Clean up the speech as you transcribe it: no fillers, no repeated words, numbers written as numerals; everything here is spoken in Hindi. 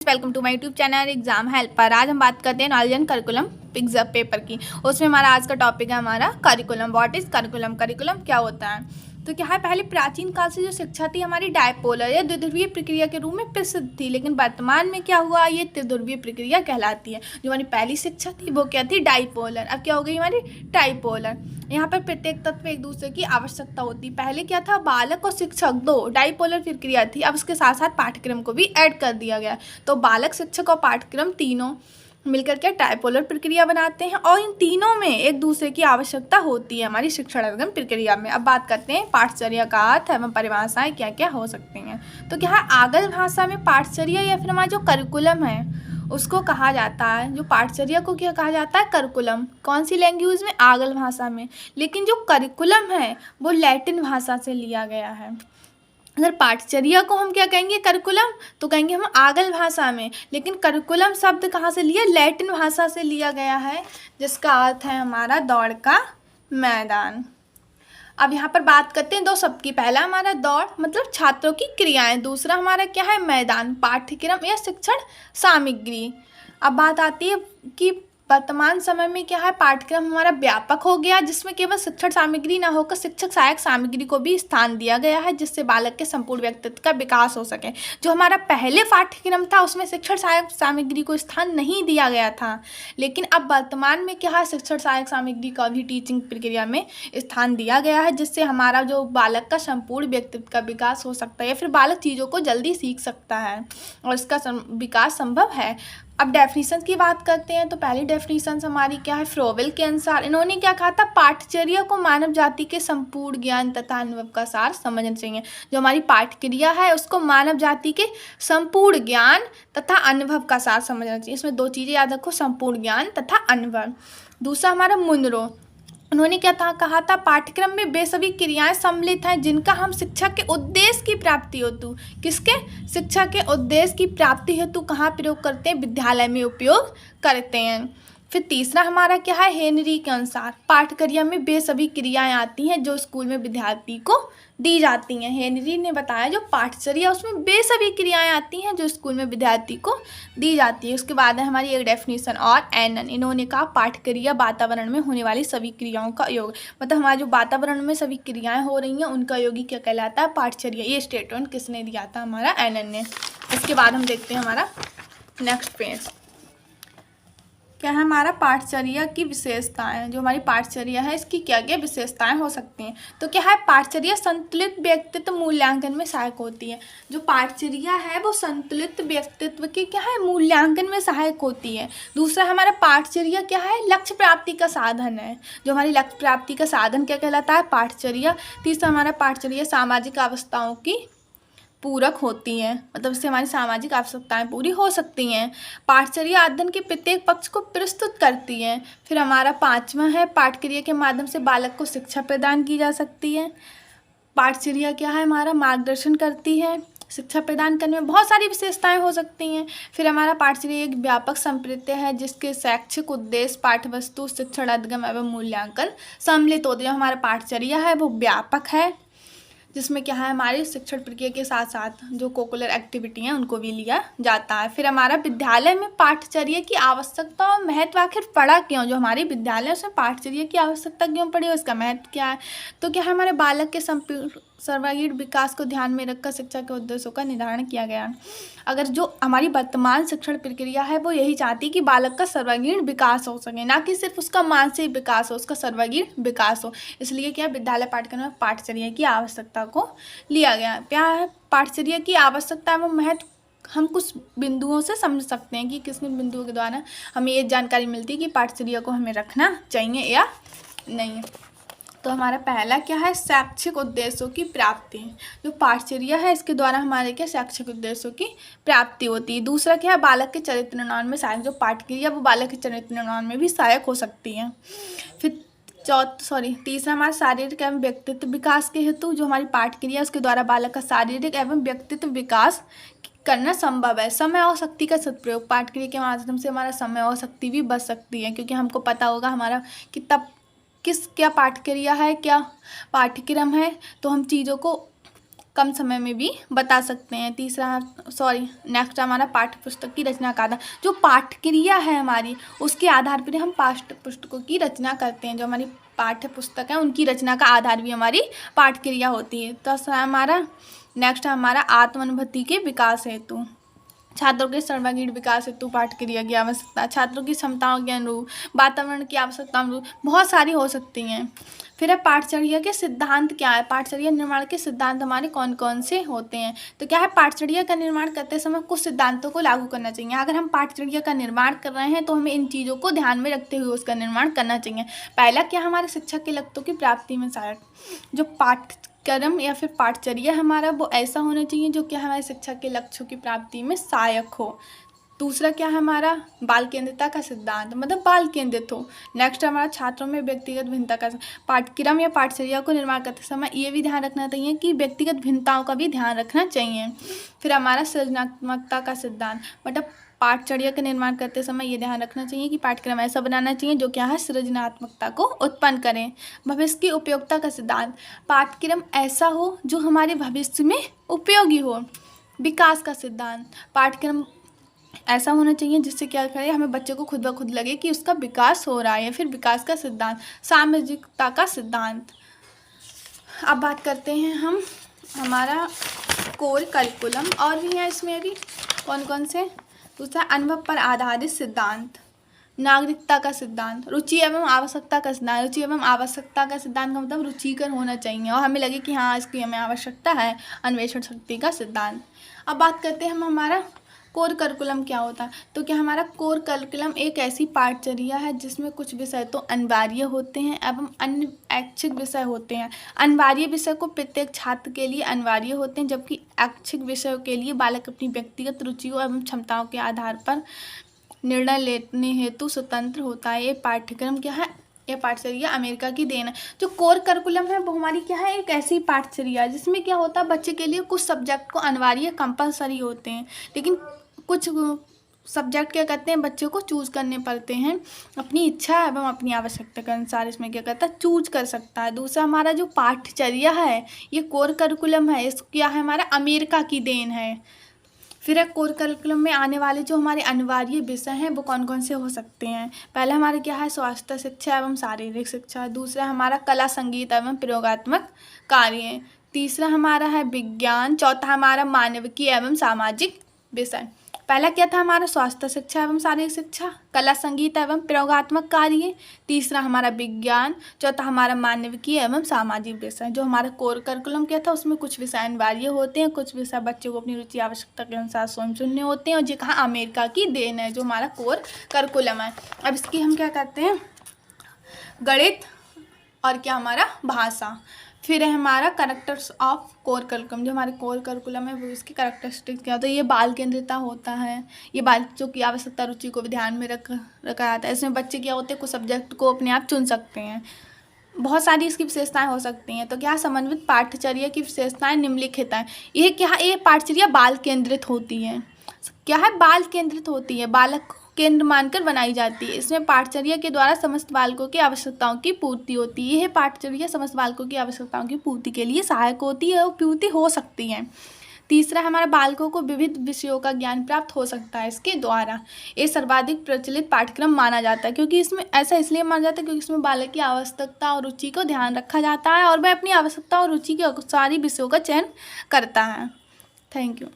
Welcome to my YouTube channel exam helper. आज हम बात करते हैं knowledge and curriculum exam paper की। उसमें हमारा आज का टॉपिक है हमारा curriculum. What is curriculum? Curriculum क्या होता है? तो क्या है, पहले प्राचीन काल से जो शिक्षा थी हमारी डायपोलर या द्विध्रुवीय प्रक्रिया के रूप में प्रसिद्ध थी, लेकिन वर्तमान में क्या हुआ, ये त्रिध्रुवीय प्रक्रिया कहलाती है। जो हमारी पहली शिक्षा थी वो क्या थी, डायपोलर। अब क्या हो गई हमारी ट्राइपोलर। यहाँ पर प्रत्येक तत्व एक दूसरे की आवश्यकता होती। पहले क्या था, बालक और शिक्षक दो डायपोलर प्रक्रिया थी। अब उसके साथ साथ पाठ्यक्रम को भी ऐड कर दिया गया। तो बालक, शिक्षक और पाठ्यक्रम तीनों मिलकर के ट्राइपोलर प्रक्रिया बनाते हैं और इन तीनों में एक दूसरे की आवश्यकता होती है हमारी शिक्षणागम प्रक्रिया में। अब बात करते हैं पाठचर्या का अर्थ एवं परिभाषाएं क्या क्या हो सकती हैं। तो क्या है, आगल भाषा में पाठचर्या या फिर हमारा जो करिकुलम है उसको कहा जाता है। जो पाठचर्या को क्या कहा जाता है, करिकुलम। कौन सी लैंग्वेज में, आगल भाषा में। लेकिन जो करिकुलम है वो लैटिन भाषा से लिया गया है। अगर पाठचर्या को हम क्या कहेंगे, करिकुलम, तो कहेंगे हम आगल भाषा में। लेकिन करिकुलम शब्द कहाँ से लिया, लैटिन भाषा से लिया गया है, जिसका अर्थ है हमारा दौड़ का मैदान। अब यहाँ पर बात करते हैं दो शब्द की। पहला हमारा दौड़ मतलब छात्रों की क्रियाएं, दूसरा हमारा क्या है, मैदान, पाठ्यक्रम या शिक्षण सामग्री। अब बात आती है कि वर्तमान समय में क्या है, पाठ्यक्रम हमारा व्यापक हो गया, जिसमें केवल शिक्षण सामग्री ना होकर शिक्षक सहायक सामग्री को भी स्थान दिया गया है, जिससे बालक के संपूर्ण व्यक्तित्व का विकास हो सके। जो हमारा पहले पाठ्यक्रम था उसमें शिक्षण सहायक सामग्री को स्थान नहीं दिया गया था, लेकिन अब वर्तमान में क्या है, शिक्षण सहायक सामग्री का भी टीचिंग प्रक्रिया में स्थान दिया गया है, जिससे हमारा जो बालक का संपूर्ण व्यक्तित्व का विकास हो सकता है या फिर बालक चीज़ों को जल्दी सीख सकता है और इसका विकास संभव है। अब डेफिनेशन की बात करते हैं। तो पहली डेफिनेशन हमारी क्या है, फ्रोवेल के अनुसार इन्होंने क्या कहा था, पाठचर्या को मानव जाति के संपूर्ण ज्ञान तथा अनुभव का सार समझना चाहिए। जो हमारी पाठक्रिया है उसको मानव जाति के संपूर्ण ज्ञान तथा अनुभव का सार समझना चाहिए। इसमें दो चीज़ें याद रखो, संपूर्ण ज्ञान तथा अनुभव। दूसरा हमारा मुनरो, उन्होंने क्या था, कहा था, पाठ्यक्रम में वे सभी क्रियाएं सम्मिलित हैं जिनका हम शिक्षा के उद्देश्य की प्राप्ति हेतु, किसके, शिक्षा के उद्देश्य की प्राप्ति हेतु कहाँ प्रयोग करते हैं, विद्यालय में उपयोग करते हैं। फिर तीसरा हमारा क्या है, हेनरी के अनुसार पाठ्यक्रम में वे सभी क्रियाएं आती हैं जो स्कूल में विद्यार्थी को दी जाती हैं। हेनरी ने बताया जो पाठचर्या उसमें वे सभी क्रियाएं आती हैं जो स्कूल में विद्यार्थी को दी जाती है। उसके बाद है हमारी एक डेफिनेशन और एनन, इन्होंने कहा पाठक्रिया वातावरण में होने वाली सभी क्रियाओं का योग, मतलब हमारे जो वातावरण में सभी क्रियाएं हो रही हैं उनका योगी क्या कहलाता है, पाठचर्या। ये स्टेटमेंट किसने दिया था, हमारा एनन ने। इसके बाद हम देखते हैं हमारा नेक्स्ट पेज क्या है, हमारा पाठचर्या की विशेषताएं। जो हमारी पाठचर्या है इसकी क्या क्या विशेषताएं हो सकती हैं। तो क्या है, पाठचर्या संतुलित व्यक्तित्व मूल्यांकन में सहायक होती है। जो पाठचर्या है वो संतुलित व्यक्तित्व के क्या है, मूल्यांकन में सहायक होती है। दूसरा हमारा पाठचर्या क्या है, लक्ष्य प्राप्ति का साधन है। जो हमारी लक्ष्य प्राप्ति का साधन क्या कहलाता है, पाठचर्या। तीसरा हमारा पाठचर्या सामाजिक अवस्थाओं की पूरक होती हैं, मतलब इससे हमारी सामाजिक आवश्यकताएं पूरी हो सकती हैं। पाठचर्या अध्ययन के प्रत्येक पक्ष को प्रस्तुत करती है। फिर हमारा पांचवा है, पाठक्रिया के माध्यम से बालक को शिक्षा प्रदान की जा सकती है। पाठचर्या क्या है, हमारा मार्गदर्शन करती है। शिक्षा प्रदान करने में बहुत सारी विशेषताएं हो सकती हैं। फिर हमारा पाठचर्या एक व्यापक संप्रत्य है जिसके शैक्षिक उद्देश्य, पाठ्यवस्तु, शिक्षण अधिगम एवं मूल्यांकन सम्मिलित होते हैं। हमारा पाठचर्या है वो व्यापक है, जिसमें क्या है, हमारे शिक्षण प्रक्रिया के साथ साथ जो कोकुलर एक्टिविटी हैं उनको भी लिया जाता है। फिर हमारा विद्यालय में पाठचर्या की आवश्यकता और महत्व आखिर पड़ा क्यों, जो हमारे विद्यालय उसमें पाठचर्या की आवश्यकता क्यों पड़ी और इसका महत्व क्या है। तो क्या है, हमारे बालक के सर्वांगीण विकास को ध्यान में रखकर शिक्षा के उद्देश्यों का निर्धारण किया गया। अगर जो हमारी वर्तमान शिक्षण प्रक्रिया है वो यही चाहती है कि बालक का सर्वांगीण विकास हो सके, ना कि सिर्फ उसका मानसिक विकास हो, उसका सर्वांगीण विकास हो। इसलिए क्या, विद्यालय पाठ्यक्रम में पाठचर्या की आवश्यकता को लिया गया। क्या है, पाठचर्या की आवश्यकता एवं महत्व हम कुछ बिंदुओं से समझ सकते हैं कि किस किन बिंदुओं के द्वारा हमें ये जानकारी मिलती है कि पाठचर्या को हमें रखना चाहिए या नहीं। तो हमारा पहला क्या है, शैक्षिक उद्देश्यों की प्राप्ति। जो पाठचर्या है इसके द्वारा हमारे क्या, शैक्षिक उद्देश्यों की प्राप्ति होती है। दूसरा क्या है, बालक के चरित्र निर्माण में सहायक। जो पाठक्रिया वो बालक के चरित्र निर्माण में भी सहायक हो सकती है। फिर तीसरा हमारा शारीरिक एवं व्यक्तित्व विकास के हेतु। जो हमारी पाठक्रिया उसके द्वारा बालक का शारीरिक एवं व्यक्तित्व विकास करना संभव है। समय और शक्ति का सदुपयोग, पाठक्रिया के माध्यम से हमारा समय और शक्ति भी बच सकती है, क्योंकि हमको पता होगा हमारा कितना क्या पाठक्रिया है, क्या पाठ्यक्रम है, तो हम चीज़ों को कम समय में भी बता सकते हैं। नेक्स्ट हमारा पाठ्य पुस्तक की रचना का आधार। जो पाठक्रिया है हमारी, उसके आधार पर हम पाठ्य पुस्तकों की रचना करते हैं। जो हमारी पाठ्य पुस्तक है उनकी रचना का आधार भी हमारी पाठक्रिया होती है। तो हमारा नेक्स्ट हमारा आत्मानुभूति के विकास हेतु। छात्रों के सर्वांगीण विकास हेतु पाठक्रिया की आवश्यकता। छात्रों की क्षमताओं के अनुरूप, वातावरण की आवश्यकता अनुरूप, बहुत सारी हो सकती हैं। फिर है पाठचर्या के सिद्धांत क्या है। पाठचर्या निर्माण के सिद्धांत हमारे कौन कौन से होते हैं। तो क्या है, पाठचर्या का निर्माण करते समय कुछ सिद्धांतों को लागू करना चाहिए। अगर हम पाठचर्या का निर्माण कर रहे हैं तो हमें इन चीज़ों को ध्यान में रखते हुए उसका निर्माण करना चाहिए। पहला क्या, हमारे शिक्षा के लक्ष्यों की प्राप्ति में सहायक। जो पाठ्यक्रम या फिर पाठचर्या हमारा वो ऐसा होना चाहिए जो कि हमारे शिक्षा के लक्ष्यों की प्राप्ति में सहायक हो। दूसरा क्या है हमारा, बाल केंद्रितता का सिद्धांत, मतलब बाल केंद्रित हो। नेक्स्ट हमारा छात्रों में व्यक्तिगत भिन्नता का। पाठ्यक्रम या पाठचर्या को निर्माण करते समय ये भी ध्यान रखना चाहिए कि व्यक्तिगत भिन्नताओं का भी ध्यान रखना चाहिए। फिर हमारा सृजनात्मकता का सिद्धांत, मतलब पाठचर्या का निर्माण करते समय ये ध्यान रखना चाहिए कि पाठ्यक्रम ऐसा बनाना चाहिए जो क्या है, सृजनात्मकता को उत्पन्न करें। भविष्य की उपयोगिता का सिद्धांत, पाठ्यक्रम ऐसा हो जो हमारे भविष्य में उपयोगी हो। विकास का सिद्धांत, पाठ्यक्रम ऐसा होना चाहिए जिससे क्या करें, हमें बच्चे को खुद ब खुद लगे कि उसका विकास हो रहा है। फिर विकास का सिद्धांत। सामाजिकता का सिद्धांत। अब बात करते हैं हम हमारा कोर करिकुलम, और भी है इसमें भी कौन कौन से। दूसरा अनुभव पर आधारित सिद्धांत, नागरिकता का सिद्धांत, रुचि एवं आवश्यकता का सिद्धांत। रुचि एवं आवश्यकता का सिद्धांत का मतलब रुचिकर होना चाहिए और हमें लगे कि हाँ इसकी हमें आवश्यकता है। अन्वेषण शक्ति का सिद्धांत। अब बात करते हैं हम हमारा कोर करिकुलम क्या होता है। तो क्या हमारा कोर करिकुलम एक ऐसी पाठचर्या है जिसमें कुछ विषय तो अनिवार्य होते हैं एवं अन्य ऐच्छिक विषय होते हैं। अनिवार्य विषय को प्रत्येक छात्र के लिए अनिवार्य होते हैं, जबकि ऐच्छिक विषयों के लिए बालक अपनी व्यक्तिगत रुचियों एवं क्षमताओं के आधार पर निर्णय लेने हेतु स्वतंत्र होता है। ये पाठ्यक्रम क्या है, यह पाठचर्या अमेरिका की देन है। जो कोर करिकुलम है वो हमारी क्या है, एक ऐसी पाठचर्या है जिसमें क्या होता है, बच्चे के लिए कुछ सब्जेक्ट को अनिवार्य कंपलसरी होते हैं, लेकिन कुछ सब्जेक्ट क्या करते हैं, बच्चों को चूज़ करने पड़ते हैं अपनी इच्छा एवं अपनी आवश्यकता के अनुसार। इसमें क्या करता है, चूज कर सकता है। दूसरा हमारा जो पाठचर्या है ये कोर करिकुलम है, इस क्या है हमारा अमेरिका की देन है। फिर कोर करिकुलम में आने वाले जो हमारे अनिवार्य विषय हैं वो कौन कौन से हो सकते हैं। पहला हमारा क्या है, स्वास्थ्य शिक्षा एवं शारीरिक शिक्षा। दूसरा हमारा कला संगीत एवं प्रयोगात्मक कार्य। तीसरा हमारा है विज्ञान। चौथा हमारा मानविकी एवं सामाजिक विषय। पहला क्या था हमारा, स्वास्थ्य शिक्षा एवं शारीरिक शिक्षा, कला संगीत एवं प्रयोगात्मक कार्य। तीसरा हमारा विज्ञान। चौथा हमारा मानविकी एवं सामाजिक विषय। जो हमारा कोर करिकुलम क्या था उसमें कुछ विषय अनिवार्य होते हैं, कुछ विषय बच्चों को अपनी रुचि आवश्यकता के अनुसार स्वयं चुनने होते हैं, और ये कहाँ अमेरिका की देन है जो हमारा कोर करिकुलम है। अब इसकी हम क्या करते हैं, गणित और क्या हमारा भाषा। फिर है हमारा कैरेक्टर्स ऑफ कोर करिकुलम। जो हमारे कोर करिकुलम है वो इसकी कैरेक्टरिस्टिक्स क्या होता है, ये बाल केंद्रितता होता है, ये बच्चों की आवश्यकता रुचि को भी ध्यान में रखा जाता है। इसमें बच्चे क्या होते हैं, कुछ सब्जेक्ट को अपने आप चुन सकते हैं। बहुत सारी इसकी विशेषताएं हो सकती हैं। तो क्या समन्वित पाठचर्या की विशेषताएं निम्नलिखित हैं। ये क्या है, ये पाठचर्या बाल केंद्रित होती है। क्या है, बाल केंद्रित होती है, बालक केंद्र मानकर बनाई जाती है। इसमें पाठचर्या के द्वारा समस्त बालकों की आवश्यकताओं की पूर्ति होती है। यह पाठचर्या समस्त बालकों की आवश्यकताओं की पूर्ति के लिए सहायक होती है और पूर्ति हो सकती है। तीसरा हमारे बालकों को विविध विषयों का ज्ञान प्राप्त हो सकता है इसके द्वारा। ये सर्वाधिक प्रचलित पाठ्यक्रम माना जाता है, क्योंकि इसमें ऐसा इसलिए माना जाता है क्योंकि इसमें बालक की आवश्यकता और रुचि को ध्यान रखा जाता है और वह अपनी आवश्यकता और रुचि के सारी विषयों का चयन करता है। Thank you.